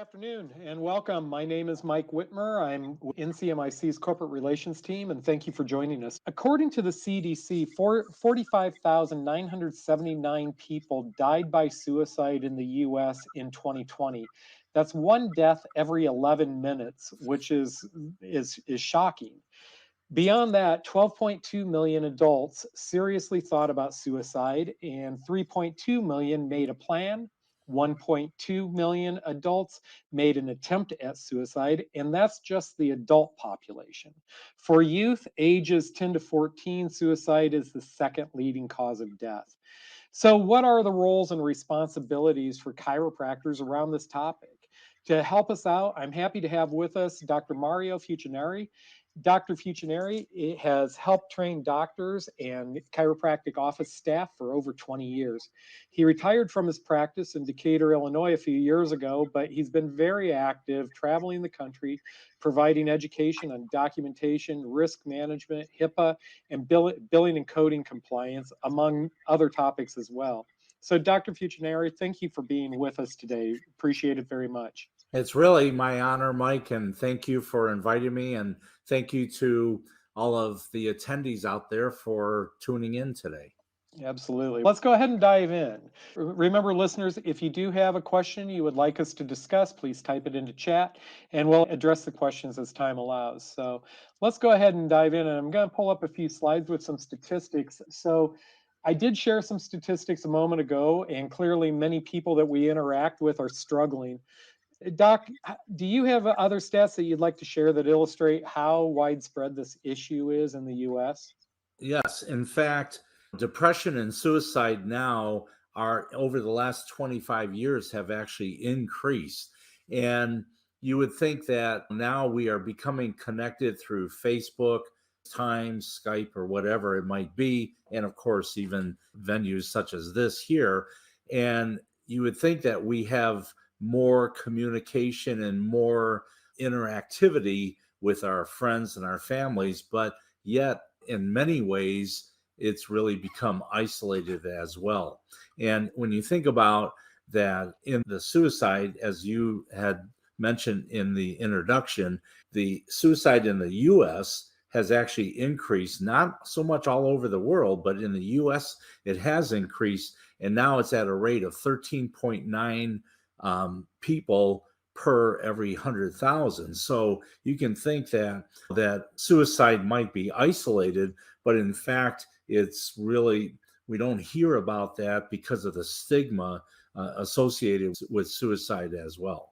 Afternoon and welcome. My name is Mike Whitmer. I'm NCMIC's corporate relations team, and thank you for joining us. According to the CDC, 45,979 people died by suicide in the U.S. in 2020. That's one death every 11 minutes, which is shocking. Beyond that, 12.2 million adults seriously thought about suicide, and 3.2 million made a plan. 1.2 million adults made an attempt at suicide, and that's just the adult population. For youth, ages 10 to 14, suicide is the second leading cause of death. So, what are the roles and responsibilities for chiropractors around this topic? To help us out, I'm happy to have with us Dr. Mario Fucinari. Dr. Fucinari has helped train doctors and chiropractic office staff for over 20 years. He retired from his practice in Decatur, Illinois a few years ago, but he's been very active traveling the country, providing education on documentation, risk management, HIPAA, and billing and coding compliance, among other topics as well. So, Dr. Fucinari, thank you for being with us today. Appreciate it very much. It's really my honor, Mike, and thank you for inviting me, and thank you to all of the attendees out there for tuning in today. Absolutely. Let's go ahead and dive in. Remember, listeners, if you do have a question you would like us to discuss, please type it into chat, and we'll address the questions as time allows. So let's go ahead and dive in, and I'm going to pull up a few slides with some statistics. So I did share some statistics a moment ago, and clearly many people that we interact with are struggling. Doc, do you have other stats that you'd like to share that illustrate how widespread this issue is in the U.S.? Yes, in fact, depression and suicide now are over the last 25 years have actually increased. And you would think that now we are becoming connected through Facebook, Times, Skype, or whatever it might be. And of course, even venues such as this here. And you would think that we have more communication and more interactivity with our friends and our families, but yet in many ways it's really become isolated as well. And when you think about that, in the suicide, as you had mentioned in the introduction, the suicide in the US has actually increased, not so much all over the world, but in the US it has increased, and now it's at a rate of 13.9 people per every 100,000. So you can think that suicide might be isolated, but in fact, it's really, we don't hear about that because of the stigma associated with suicide as well.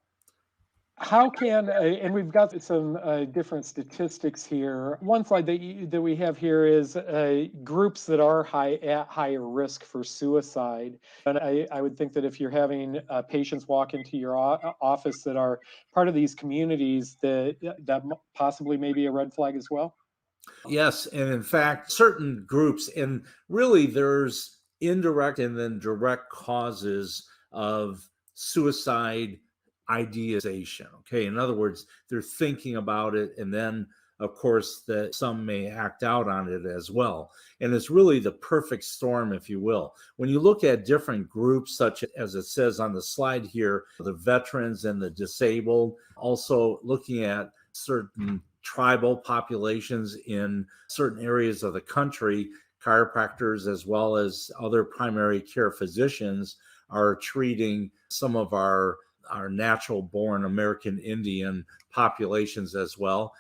How can, and we've got some different statistics here. One slide that we have here is groups that are at higher risk for suicide. And I would think that if you're having patients walk into your office that are part of these communities, that possibly may be a red flag as well. Yes, and in fact, certain groups, and really there's indirect and then direct causes of suicide ideation. Okay, in other words, they're thinking about it, and then of course that some may act out on it as well. And it's really the perfect storm, if you will. When you look at different groups, such as it says on the slide here, the veterans and the disabled, also looking at certain tribal populations in certain areas of the country, chiropractors as well as other primary care physicians are treating some of our natural born American Indian populations as well.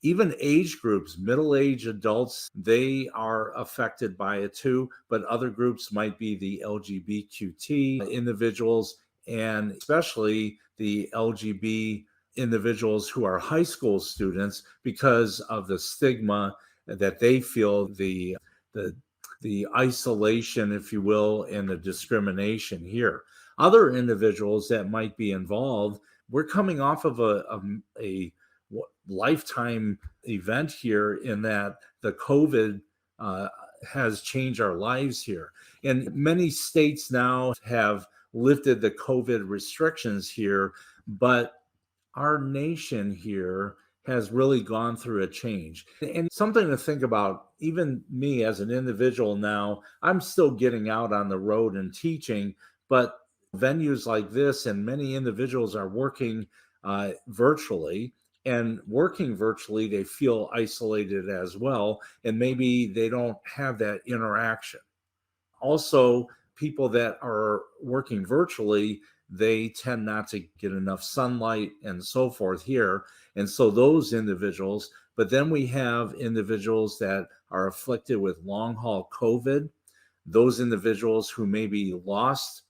Even age groups, middle-aged adults, they are affected by it too, but other groups might be the LGBTQ individuals, and especially the LGBT individuals who are high school students, because of the stigma that they feel, the isolation, if you will, and the discrimination here. Other individuals that might be involved, we're coming off of a lifetime event here, in that the COVID has changed our lives here. And many states now have lifted the COVID restrictions here, but our nation here has really gone through a change. And something to think about, even me as an individual now, I'm still getting out on the road and teaching, but venues like this, and many individuals are working virtually. And working virtually, they feel isolated as well. And maybe they don't have that interaction. Also, people that are working virtually, they tend not to get enough sunlight and so forth here. And so those individuals, but then we have individuals that are afflicted with long haul COVID, those individuals who maybe lost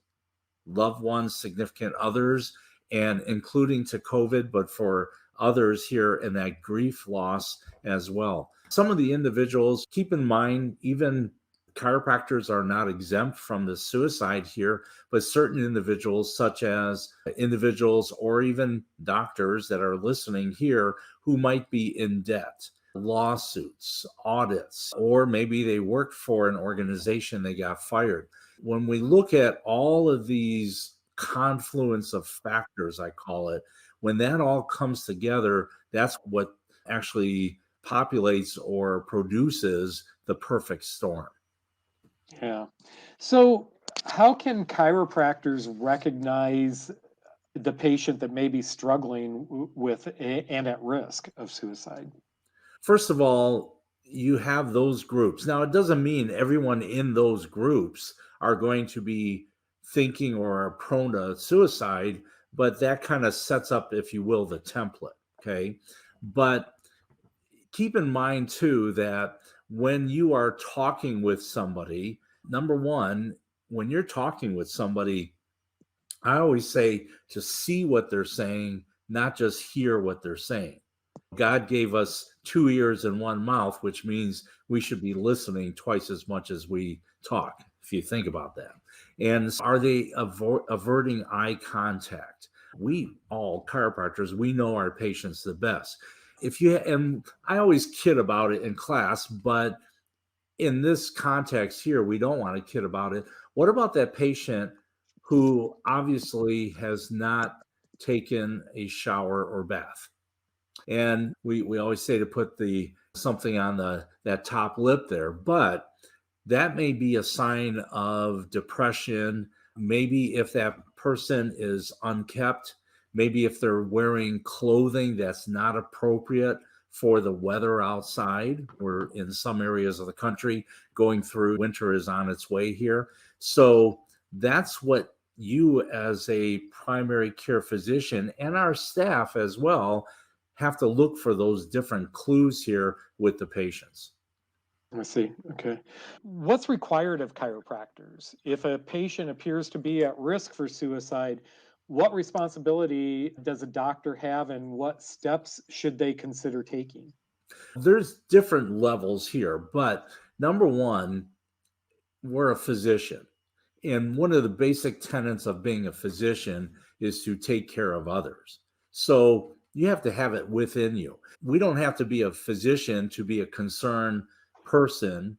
loved ones, significant others, and including to COVID, but for others here in that grief loss as well. Some of the individuals, keep in mind, even chiropractors are not exempt from the suicide here, but certain individuals, such as individuals or even doctors that are listening here who might be in debt, lawsuits, audits, or maybe they worked for an organization, they got fired. When we look at all of these confluence of factors, I call it, when that all comes together, that's what actually populates or produces the perfect storm. Yeah. So, how can chiropractors recognize the patient that may be struggling with and at risk of suicide? First of all, you have those groups. Now, it doesn't mean everyone in those groups are going to be thinking or are prone to suicide, but that kind of sets up, if you will, the template. Okay. But keep in mind, too, that when you are talking with somebody, number one, when you're talking with somebody, I always say to see what they're saying, not just hear what they're saying. God gave us 2 ears and 1 mouth, which means we should be listening twice as much as we talk, if you think about that. And are they averting eye contact? We all chiropractors, we know our patients the best. And I always kid about it in class, but in this context here, we don't want to kid about it. What about that patient who obviously has not taken a shower or bath? And we always say to put something on that top lip there, but that may be a sign of depression. Maybe if that person is unkept, maybe if they're wearing clothing that's not appropriate for the weather outside. We're in some areas of the country going through winter is on its way here. So that's what you as a primary care physician and our staff as well have to look for, those different clues here with the patients. I see. Okay. What's required of chiropractors? If a patient appears to be at risk for suicide, what responsibility does a doctor have and what steps should they consider taking? There's different levels here, but number one, we're a physician. And one of the basic tenets of being a physician is to take care of others. So you have to have it within you. We don't have to be a physician to be a concerned person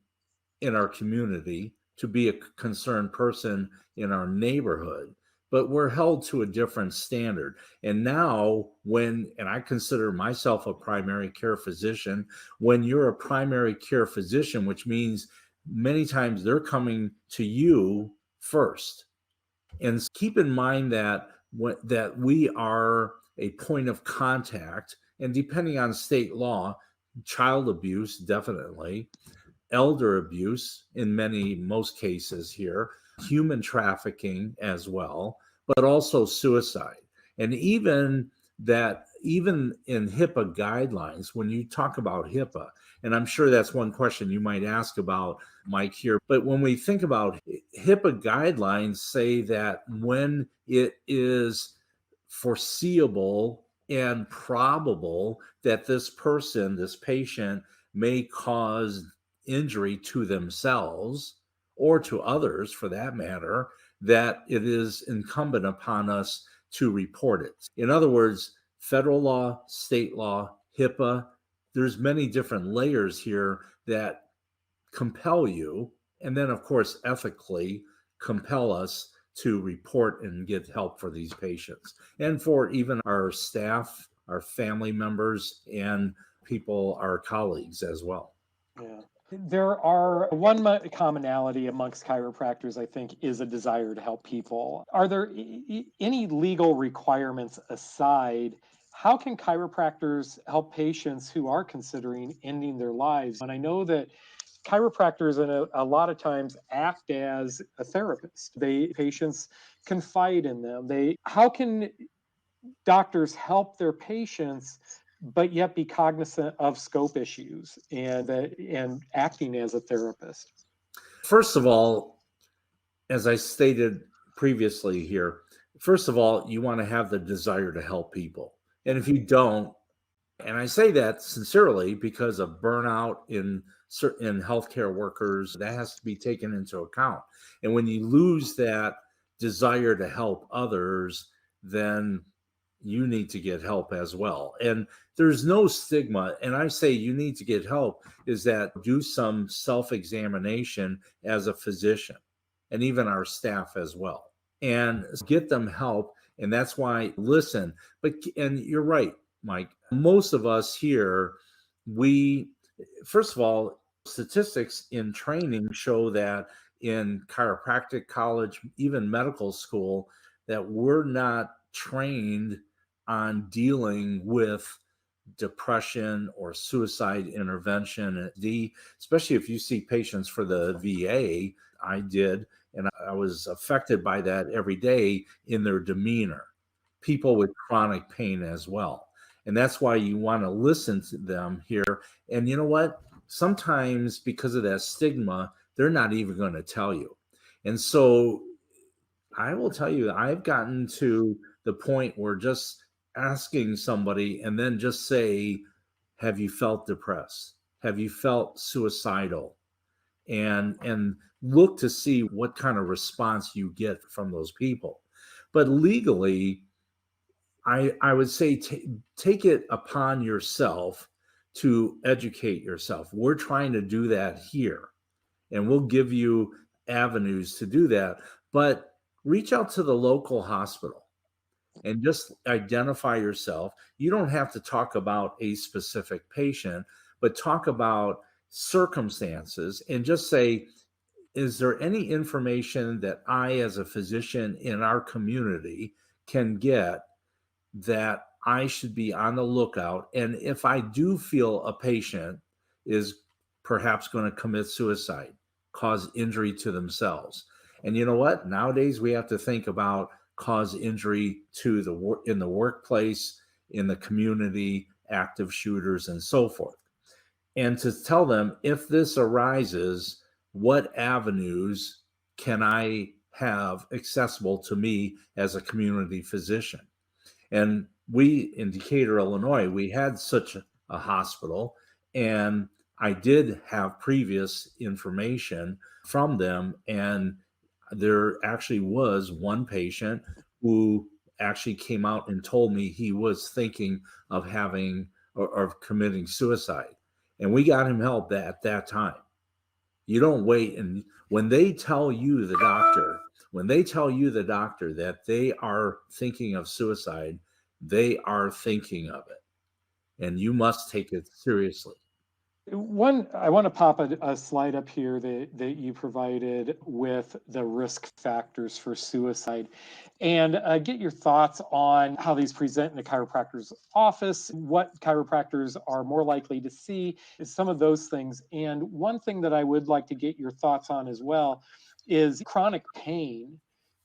in our community, to be a concerned person in our neighborhood, but we're held to a different standard. And now, and I consider myself a primary care physician, when you're a primary care physician, which means many times they're coming to you first. And keep in mind that we are a point of contact, and depending on state law, child abuse, definitely, elder abuse in most cases here, human trafficking as well, but also suicide. And even in HIPAA guidelines, when you talk about HIPAA, and I'm sure that's one question you might ask about, Mike, here, but when we think about HIPAA guidelines, say that when it is foreseeable and probable that this patient may cause injury to themselves or to others for that matter, that it is incumbent upon us to report it. In other words, federal law, state law, HIPAA, there's many different layers here that compel you, and then of course ethically compel us to report and get help for these patients, and for even our staff, our family members, and people, our colleagues as well. Yeah. There are one commonality amongst chiropractors, I think, is a desire to help people. Are there any legal requirements aside? How can chiropractors help patients who are considering ending their lives? And I know that chiropractors a lot of times act as a therapist. Patients confide in them. How can doctors help their patients but yet be cognizant of scope issues and acting as a therapist? First of all, as I stated previously here, first of all, you want to have the desire to help people. And if you don't, and I say that sincerely because of burnout in certain healthcare workers, that has to be taken into account. And when you lose that desire to help others, then you need to get help as well. And there's no stigma. And I say you need to get help is that do some self-examination as a physician and even our staff as well, and get them help. And that's why listen. But and you're right, Mike. Most of us here, we first of all, statistics in training show that in chiropractic college, even medical school, that we're not trained on dealing with depression or suicide intervention. Especially if you see patients for the VA, I did, and I was affected by that every day in their demeanor. People with chronic pain as well. And that's why you want to listen to them here. And you know what? Sometimes because of that stigma, they're not even going to tell you. And so I will tell you, I've gotten to the point where just asking somebody and then just say, have you felt depressed? Have you felt suicidal? And look to see what kind of response you get from those people. But legally, I would say take it upon yourself to educate yourself. We're trying to do that here, and we'll give you avenues to do that. But reach out to the local hospital and just identify yourself. You don't have to talk about a specific patient, but talk about circumstances and just say, is there any information that I, as a physician in our community, can get that I should be on the lookout? And if I do feel a patient is perhaps going to commit suicide, cause injury to themselves. And you know what? Nowadays we have to think about cause injury to in the workplace, in the community, active shooters, and so forth. And to tell them, if this arises, what avenues can I have accessible to me as a community physician? And we in Decatur, Illinois, we had such a hospital, and I did have previous information from them. And there actually was one patient who actually came out and told me he was thinking of having or of committing suicide. And we got him help at that time. You don't wait. And when they tell you, the doctor, that they are thinking of suicide, they are thinking of it. And you must take it seriously. I want to pop a slide up here that you provided with the risk factors for suicide, and get your thoughts on how these present in a chiropractor's office, what chiropractors are more likely to see, some of those things. And one thing that I would like to get your thoughts on as well is chronic pain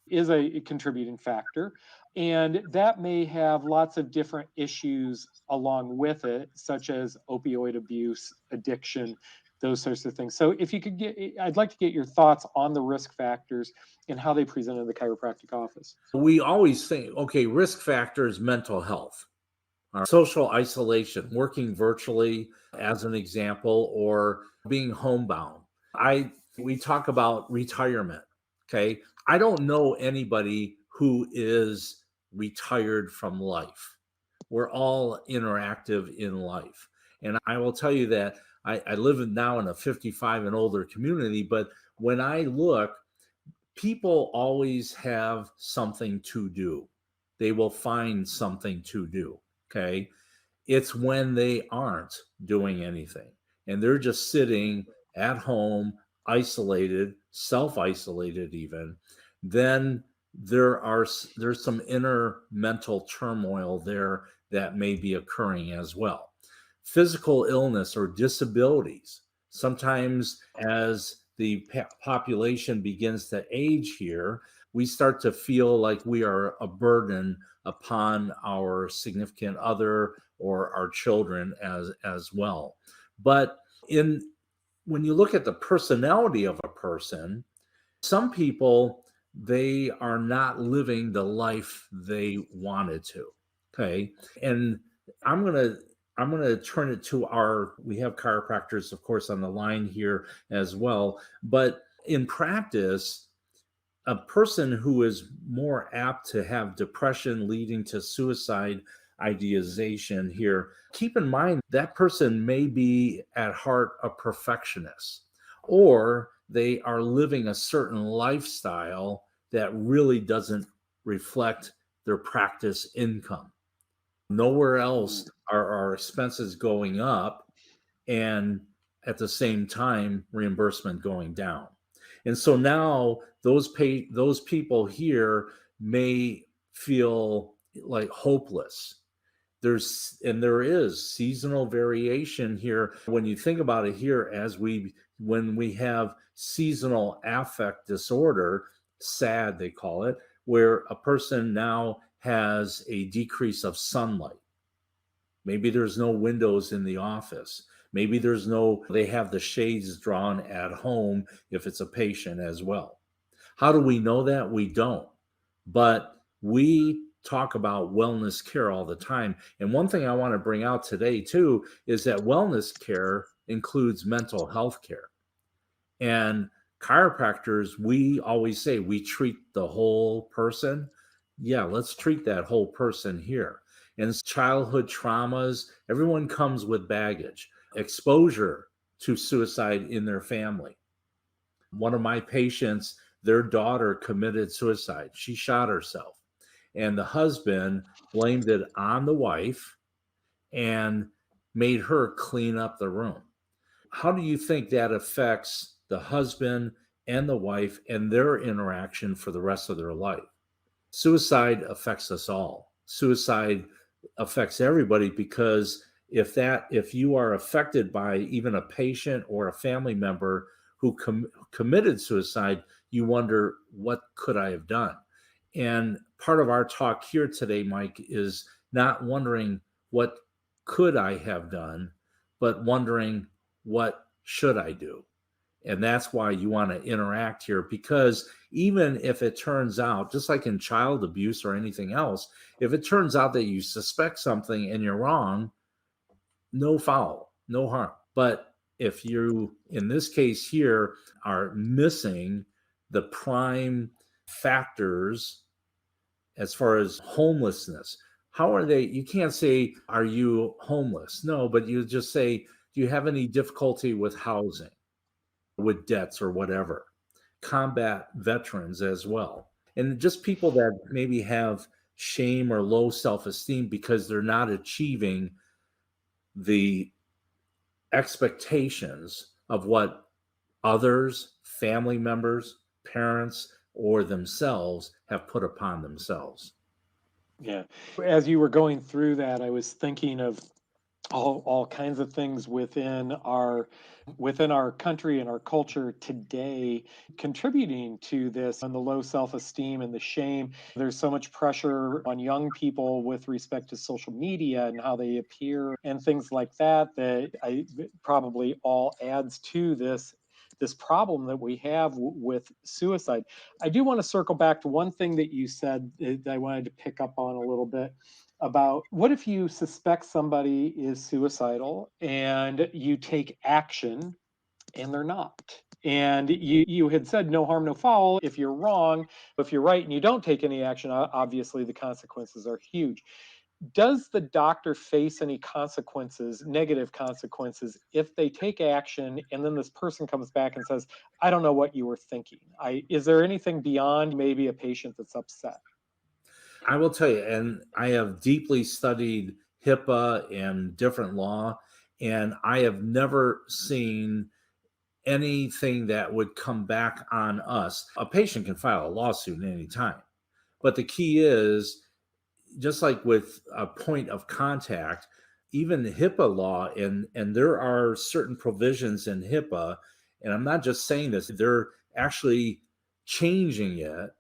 is a contributing factor. And that may have lots of different issues along with it, such as opioid abuse, addiction, those sorts of things. So if you could I'd like to get your thoughts on the risk factors and how they present in the chiropractic office. We always think, okay, risk factors, mental health, social isolation, working virtually as an example, or being homebound. We talk about retirement. Okay. I don't know anybody who is retired from life. We're all interactive in life. And I will tell you that I live now in a 55 and older community, but when I look, people always have something to do. They will find something to do. Okay. It's when they aren't doing anything and they're just sitting at home, isolated, self-isolated even, then there's some inner mental turmoil there that may be occurring as well. Physical illness or disabilities. Sometimes as the population begins to age here, we start to feel like we are a burden upon our significant other or our children as well. But in when you look at the personality of a person, some people, they are not living the life they wanted to. Okay. And I'm going to turn it to we have chiropractors, of course, on the line here as well. But in practice, a person who is more apt to have depression leading to suicide ideation here, keep in mind that person may be at heart a perfectionist, or they are living a certain lifestyle that really doesn't reflect their practice income. Nowhere else are our expenses going up, and at the same time, reimbursement going down. And so now those people here may feel like hopeless. There is seasonal variation here. When you think about it here, when we have seasonal affect disorder, SAD they call it, where a person now has a decrease of sunlight. Maybe there's no windows in the office. Maybe they have the shades drawn at home if it's a patient as well. How do we know that? We don't. But we talk about wellness care all the time. And one thing I want to bring out today too is that wellness care includes mental health care. And chiropractors, we always say we treat the whole person. Yeah, let's treat that whole person here. And childhood traumas, everyone comes with baggage, exposure to suicide in their family. One of my patients, their daughter committed suicide. She shot herself. And the husband blamed it on the wife and made her clean up the room. How do you think that affects the husband and the wife and their interaction for the rest of their life? Suicide affects us all. Suicide affects everybody, because if you are affected by even a patient or a family member who committed suicide, you wonder, what could I have done? And part of our talk here today, Mike, is not wondering what could I have done, but wondering what should I do? And that's why you want to interact here, because even if it turns out, just like in child abuse or anything else, if it turns out that you suspect something and you're wrong, no foul, no harm. But if you, in this case here, are missing the prime factors as far as homelessness, how are they? You can't say, are you homeless? No, but you just say, do you have any difficulty with housing, with debts or whatever? Combat veterans as well. And just people that maybe have shame or low self-esteem because they're not achieving the expectations of what others, family members, parents, or themselves have put upon themselves. Yeah. As you were going through that, I was thinking of all kinds of things within our country and our culture today contributing to this, and the low self-esteem and the shame. There's so much pressure on young people with respect to social media and how they appear and things like that probably all adds to this problem that we have with suicide. I do want to circle back to one thing that you said that I wanted to pick up on a little bit about, what if you suspect somebody is suicidal and you take action and they're not? And you had said no harm, no foul. If you're wrong, if you're right and you don't take any action, obviously the consequences are huge. Does the doctor face any consequences, negative consequences, if they take action and then this person comes back and says, I don't know what you were thinking? Is there anything beyond maybe a patient that's upset? I will tell you, and I have deeply studied HIPAA and different law, and I have never seen anything that would come back on us. A patient can file a lawsuit at any time. But the key is, just like with a point of contact, even the HIPAA law, and there are certain provisions in HIPAA, and I'm not just saying this, they're actually changing it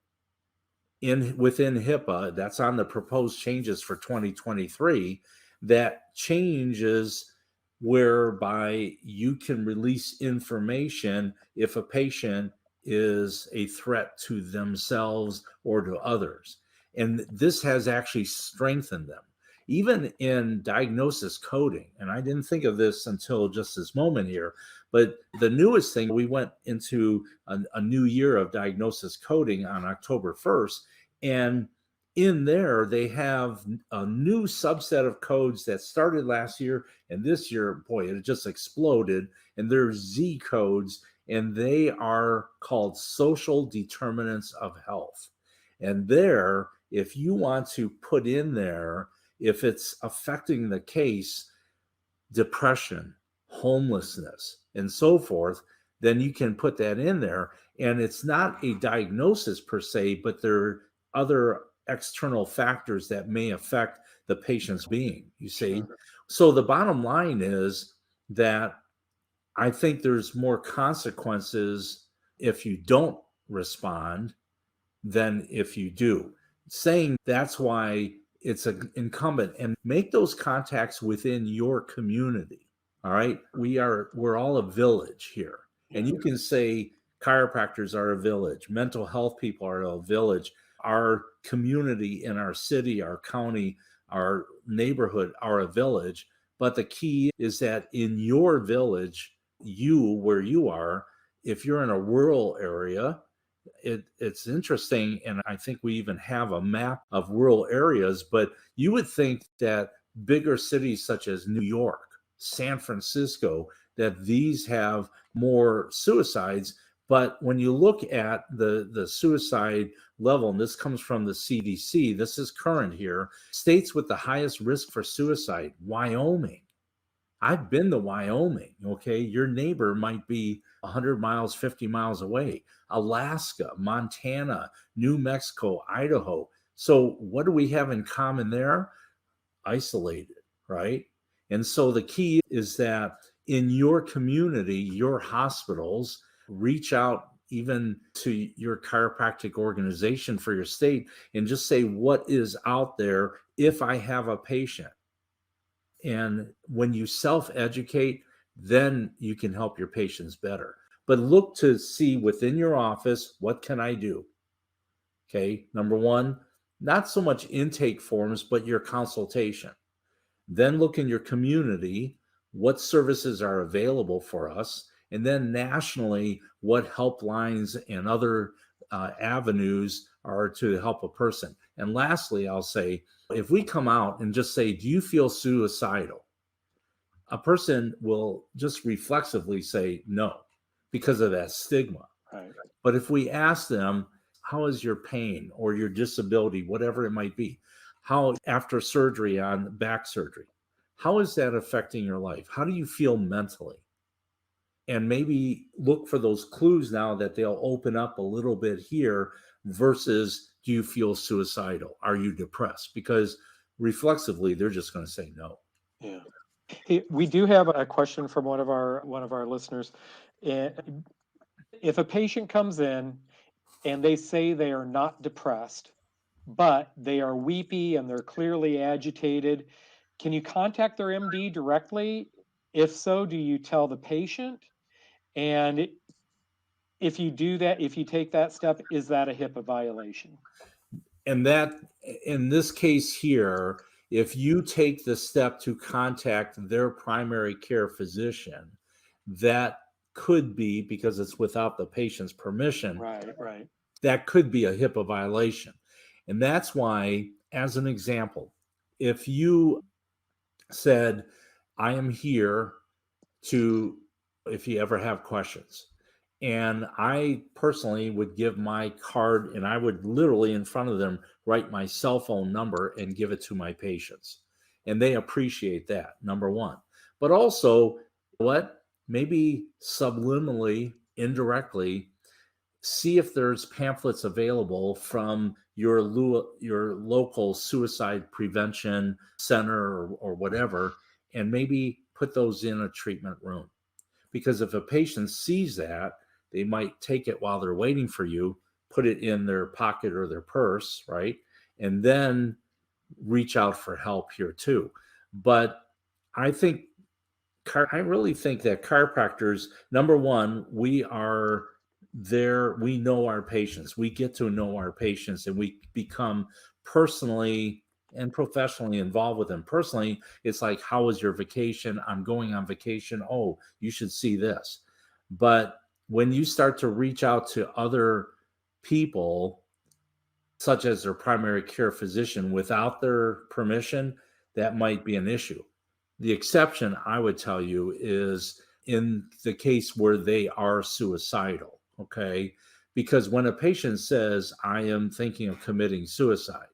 within HIPAA. That's on the proposed changes for 2023. That changes whereby you can release information if a patient is a threat to themselves or to others. And this has actually strengthened them. Even in diagnosis coding, and I didn't think of this until just this moment here, but the newest thing, we went into a new year of diagnosis coding on October 1st, and in there, they have a new subset of codes that started last year, and this year, boy, it just exploded. And there's Z codes, and they are called social determinants of health. And there, if you want to put in there, if it's affecting the case, depression, homelessness, and so forth, then you can put that in there. And it's not a diagnosis per se, but there are other external factors that may affect the patient's being, you see. Sure. So the bottom line is that I think there's more consequences if you don't respond than if you do. Saying that's why it's incumbent, and make those contacts within your community. All right. We're all a village here. And you can say chiropractors are a village, mental health people are a village, our community in our city, our county, our neighborhood are a village. But the key is that in your village, where you are, if you're in a rural area, it's interesting. And I think we even have a map of rural areas, but you would think that bigger cities such as New York, San Francisco, that these have more suicides. But when you look at the suicide level, and this comes from the CDC, this is current here, states with the highest risk for suicide, Wyoming. I've been to Wyoming, okay? Your neighbor might be 100 miles, 50 miles away. Alaska, Montana, New Mexico, Idaho. So what do we have in common there? Isolated, right? And so the key is that in your community, your hospitals, reach out even to your chiropractic organization for your state and just say, what is out there if I have a patient? And when you self-educate, then you can help your patients better. But look to see within your office, what can I do? Okay, number one, not so much intake forms, but your consultation. Then look in your community, what services are available for us. And then nationally, what helplines and other avenues are to help a person. And lastly, I'll say, if we come out and just say, do you feel suicidal? A person will just reflexively say no because of that stigma. Right. But if we ask them, how is your pain or your disability, whatever it might be, how after surgery on back surgery, how is that affecting your life? How do you feel mentally? And maybe look for those clues now that they'll open up a little bit here versus, do you feel suicidal? Are you depressed? Because reflexively, they're just going to say no. Yeah. Hey, we do have a question from one of our listeners. If a patient comes in and they say they are not depressed, but they are weepy and they're clearly agitated, can you contact their MD directly? If so, do you tell the patient? And if you do that, if you take that step, is that a HIPAA violation? And that, in this case here, if you take the step to contact their primary care physician, that could be, because it's without the patient's permission, right. That could be a HIPAA violation. And that's why, as an example, if you said, I am here to, if you ever have questions, and I personally would give my card, and I would literally in front of them write my cell phone number and give it to my patients. And they appreciate that, number one. But also, what? maybe subliminally, indirectly, see if there's pamphlets available from your local suicide prevention center or whatever, and maybe put those in a treatment room. Because if a patient sees that, they might take it while they're waiting for you, put it in their pocket or their purse, right? And then reach out for help here too. But I think I really think that chiropractors, number one, we are there, we know our patients, we get to know our patients, and we become personally and professionally involved with them. Personally, it's like, how was your vacation? I'm going on vacation. Oh, you should see this. But when you start to reach out to other people, such as their primary care physician, without their permission, that might be an issue. The exception, I would tell you, is in the case where they are suicidal, okay? Because when a patient says, I am thinking of committing suicide,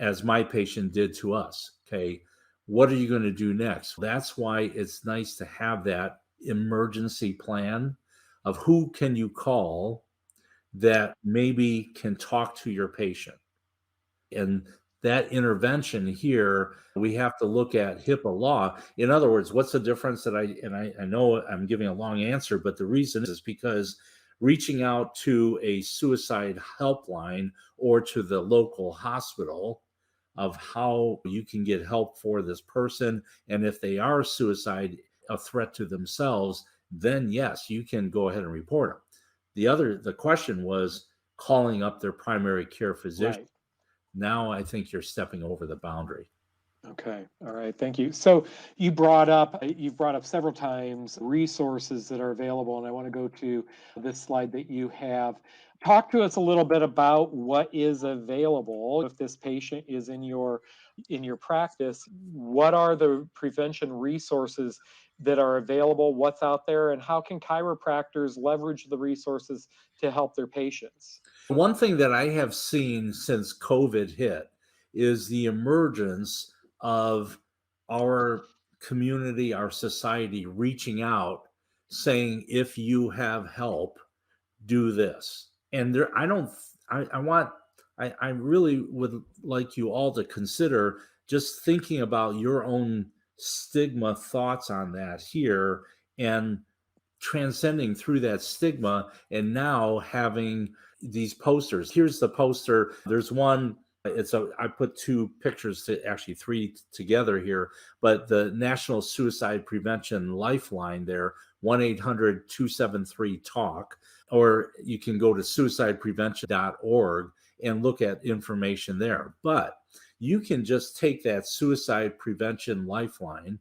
as my patient did to us, okay, what are you going to do next? That's why it's nice to have that emergency plan of who can you call that maybe can talk to your patient. And that intervention here, we have to look at HIPAA law. In other words, what's the difference that I know I'm giving a long answer, but the reason is because reaching out to a suicide helpline or to the local hospital of how you can get help for this person. And if they are suicide, a threat to themselves, then yes, you can go ahead and report them. The question was calling up their primary care physician. Right. Now I think you're stepping over the boundary. Okay. All right. Thank you. So you've brought up several times resources that are available, and I want to go to this slide that you have. Talk to us a little bit about what is available if this patient is in your practice. What are the prevention resources that are available? What's out there, and how can chiropractors leverage the resources to help their patients? One thing that I have seen since COVID hit is the emergence of our community, our society reaching out saying, if you have help, do this. And there, I don't, I want, I really would like you all to consider just thinking about your own stigma thoughts on that here and transcending through that stigma and now having these posters. Here's the poster. There's one. I put two pictures, to actually three together here, but the National Suicide Prevention Lifeline there, 1-800-273-TALK, or you can go to suicideprevention.org and look at information there. But you can just take that suicide prevention lifeline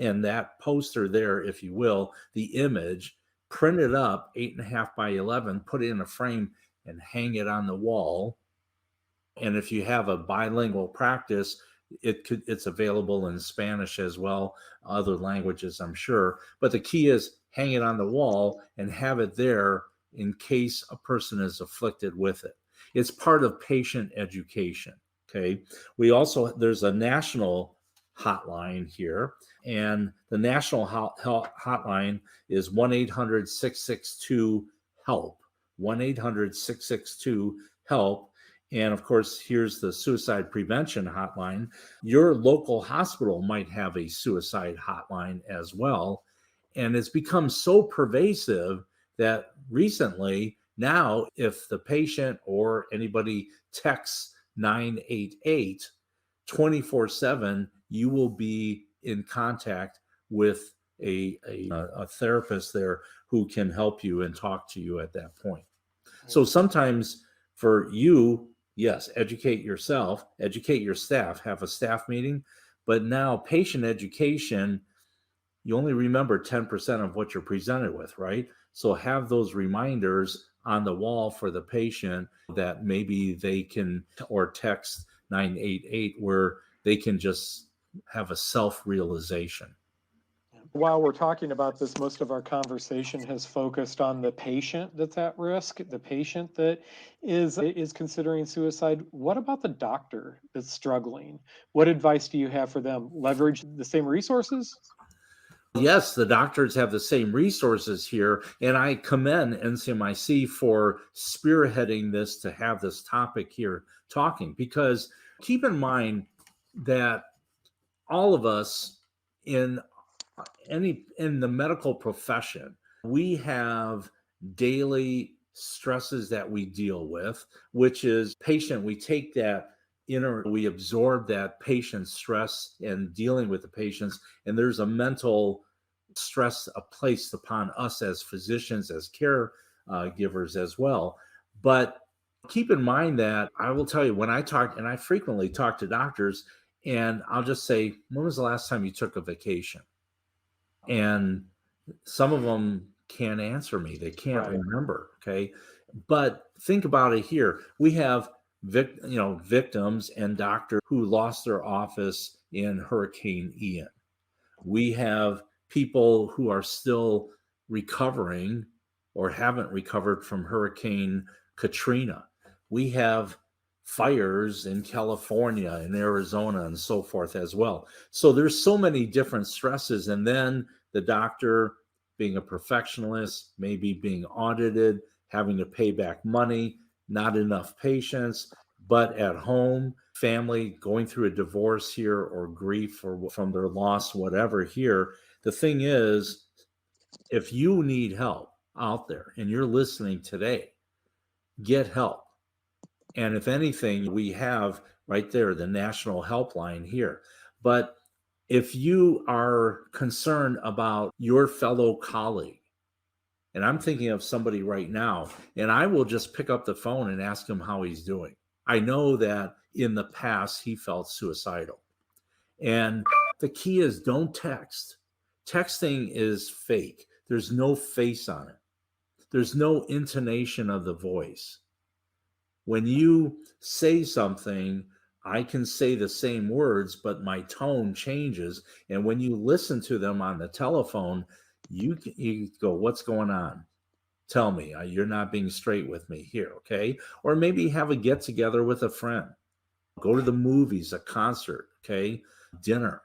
and that poster there, if you will, the image, print it up 8.5 by 11, put it in a frame and hang it on the wall. And if you have a bilingual practice, it's available in Spanish as well, other languages, I'm sure. But the key is hang it on the wall and have it there in case a person is afflicted with it. It's part of patient education. Okay. There's a national hotline here, and the national hotline is 1-800-662-HELP. 1-800-662-HELP. And of course, here's the suicide prevention hotline. Your local hospital might have a suicide hotline as well. And it's become so pervasive that recently, now, if the patient or anybody texts 988 24/7, you will be in contact with a therapist there who can help you and talk to you at that point. So sometimes for you, yes, educate yourself, educate your staff, have a staff meeting. But now patient education, you only remember 10% of what you're presented with, right? So have those reminders on the wall for the patient that maybe they can, or text 988 where they can just have a self-realization. While we're talking about this, most of our conversation has focused on the patient that's at risk, the patient that is considering suicide. What about the doctor that's struggling? What advice do you have for them? Leverage the same resources? Yes, the doctors have the same resources here, and I commend NCMIC for spearheading this to have this topic here talking, because keep in mind that all of us in in the medical profession, we have daily stresses that we deal with, which is patient. We take that we absorb that patient stress and dealing with the patients, and there's a mental stress placed upon us as physicians, as care givers as well. But keep in mind that I will tell you, when I talk, and I frequently talk to doctors, and I'll just say, when was the last time you took a vacation? And some of them can't answer me. They can't Right. remember. Okay. But think about it here. We have victims and doctors who lost their office in Hurricane Ian. We have people who are still recovering or haven't recovered from Hurricane Katrina. We have fires in California and Arizona and so forth as well. So there's so many different stresses. And then the doctor, being a perfectionist, maybe being audited, having to pay back money, not enough patients, but at home, family going through a divorce here or grief or from their loss, whatever here. The thing is, if you need help out there and you're listening today, get help. And if anything, we have right there the national helpline here. But if you are concerned about your fellow colleague, and I'm thinking of somebody right now, and I will just pick up the phone and ask him how he's doing. I know that in the past he felt suicidal. And the key is, don't text. Texting is fake. There's no face on it. There's no intonation of the voice. When you say something, I can say the same words, but my tone changes. And when you listen to them on the telephone, you go, what's going on? Tell me, you're not being straight with me here, okay? Or maybe have a get together with a friend. Go to the movies, a concert, okay? Dinner,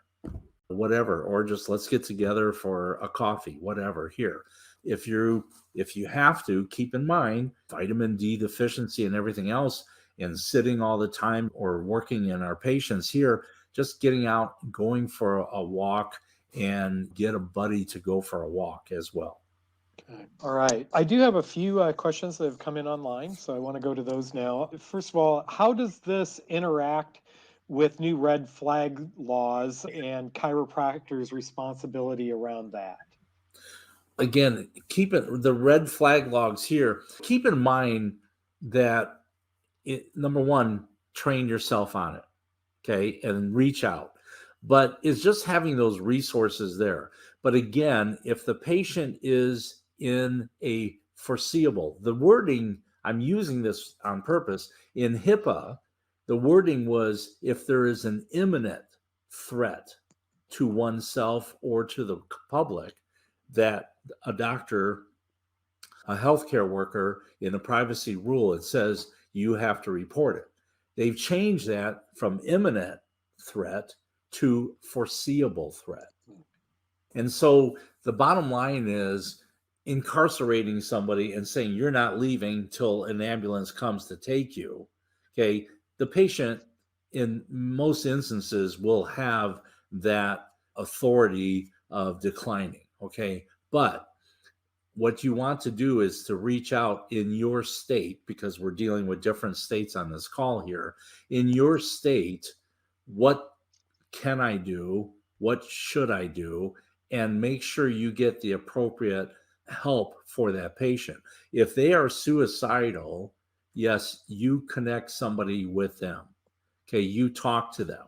whatever, or just let's get together for a coffee, whatever here. If you have to, keep in mind vitamin D deficiency and everything else, and sitting all the time or working in our patients here, just getting out, going for a walk, and get a buddy to go for a walk as well. Okay. All right. I do have a few questions that have come in online, so I want to go to those now. First of all, how does this interact with new red flag laws and chiropractors' responsibility around that? Again, the red flag logs here. Keep in mind that number one, train yourself on it, okay, and reach out. But it's just having those resources there. But again, if the patient is in a foreseeable, the wording, I'm using this on purpose, in HIPAA, the wording was if there is an imminent threat to oneself or to the public, that a doctor, a healthcare worker, in a privacy rule, it says you have to report it. They've changed that from imminent threat to foreseeable threat. And so the bottom line is, incarcerating somebody and saying you're not leaving till an ambulance comes to take you, okay, the patient in most instances will have that authority of declining, okay? But what you want to do is to reach out in your state, because we're dealing with different states on this call here. In your state, what can I do? What should I do? And make sure you get the appropriate help for that patient. If they are suicidal, yes, you connect somebody with them. Okay, you talk to them.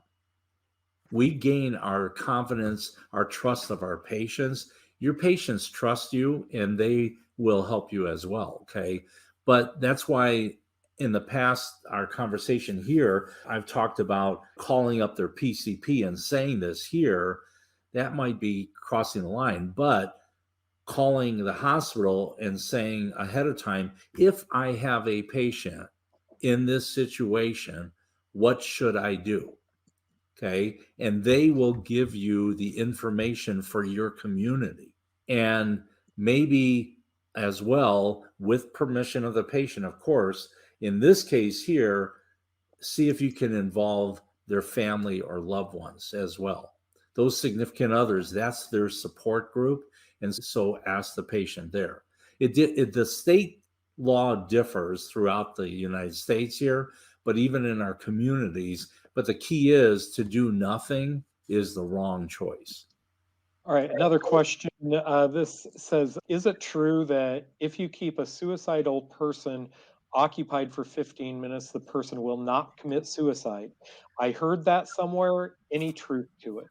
We gain our confidence, our trust of our patients. Your patients trust you and they will help you as well, okay? But that's why in the past, our conversation here, I've talked about calling up their PCP and saying this here. That might be crossing the line, but calling the hospital and saying ahead of time, if I have a patient in this situation, what should I do? Okay. And they will give you the information for your community. And maybe as well, with permission of the patient, of course, in this case here, see if you can involve their family or loved ones as well. Those significant others, that's their support group. And so ask the patient there. The state law differs throughout the United States here, but even in our communities. But the key is to do nothing is the wrong choice. All right, another question. This says, is it true that if you keep a suicidal person occupied for 15 minutes, the person will not commit suicide? I heard that somewhere. Any truth to it?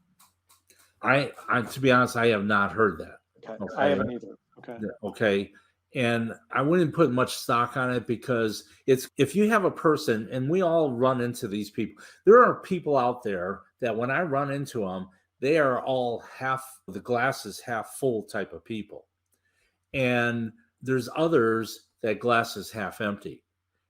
I to be honest, I have not heard that. Okay, I Okay. haven't either. Okay. Okay. And I wouldn't put much stock on it because it's if you have a person, and we all run into these people, there are people out there that when I run into them, they are all the glass is half full type of people. And there's others that glass is half empty.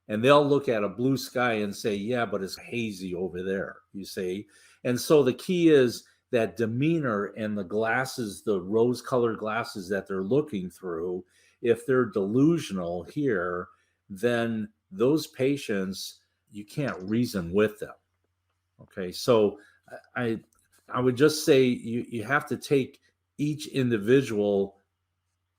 And they'll look at a blue sky and say, yeah, but it's hazy over there, you see. And so the key is that demeanor and the glasses, the rose colored glasses that they're looking through, if they're delusional here, then those patients, you can't reason with them. Okay. So I I would just say you have to take each individual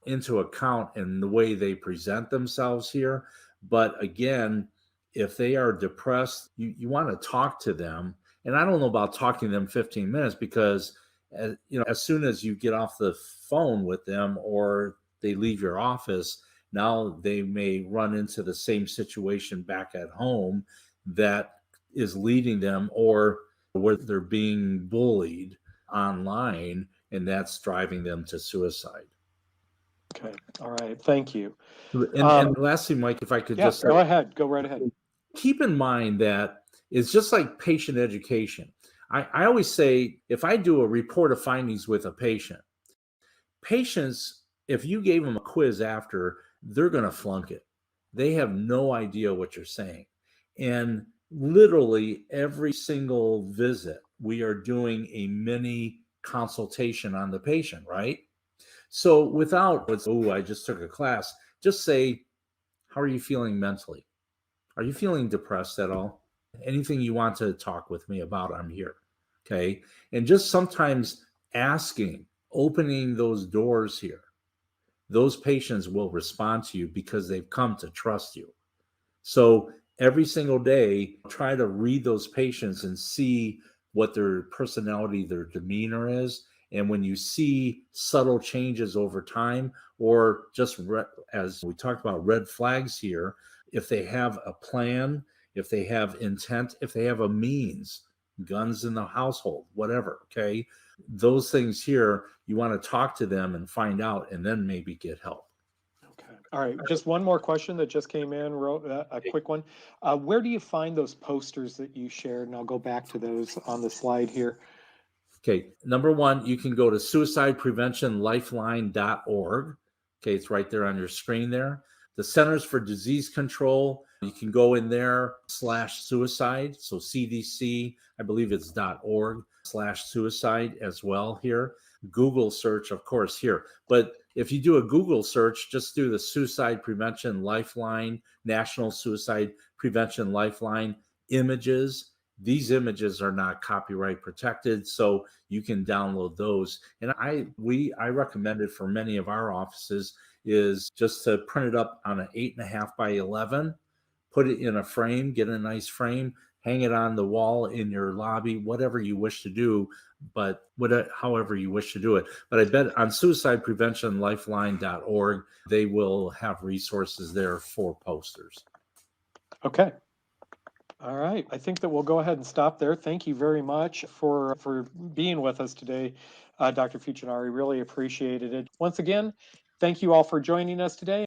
into account in the way they present themselves here. But again, if they are depressed, you want to talk to them. And I don't know about talking to them 15 minutes because as soon as you get off the phone with them or they leave your office, now they may run into the same situation back at home that is leading them, or where they're being bullied online, and that's driving them to suicide. Okay. All right. Thank you. And lastly, Mike, if I could Yeah, just say, go ahead. Go right ahead. keep in mind that it's just like patient education. I always say if I do a report of findings with a patient, patients, if you gave them a quiz after, they're going to flunk it. They have no idea what you're saying. And literally every single visit, we are doing a mini consultation on the patient, right? So without, oh, I just took a class, just say, how are you feeling mentally? Are you feeling depressed at all? Anything you want to talk with me about, I'm here. Okay. And just sometimes asking, opening those doors here, those patients will respond to you because they've come to trust you. So every single day, try to read those patients and see what their personality, their demeanor is. And when you see subtle changes over time, or just as we talked about red flags here, if they have a plan, if they have intent, if they have a means, guns in the household, whatever, okay? Those things here, you want to talk to them and find out, and then maybe get help. Okay. All right. Just one more question that just came in, a quick one. Where do you find those posters that you shared? And I'll go back to those on the slide here. Okay, number one, you can go to suicidepreventionlifeline.org. Okay, it's right there on your screen there. The Centers for Disease Control, you can go in there /suicide. So CDC, I believe it's .org/suicide as well here. Google search, of course, here. But if you do a Google search, just do the Suicide Prevention Lifeline, National Suicide Prevention Lifeline images. These images are not copyright protected, so you can download those. And I recommend it for many of our offices is just to print it up on an 8.5 by 11, put it in a frame, get a nice frame, hang it on the wall in your lobby, whatever you wish to do, but however you wish to do it. But I bet on suicidepreventionlifeline.org, they will have resources there for posters. Okay. All right. I think that we'll go ahead and stop there. Thank you very much for being with us today, Dr. Fucinari. Really appreciated it. Once again, thank you all for joining us today.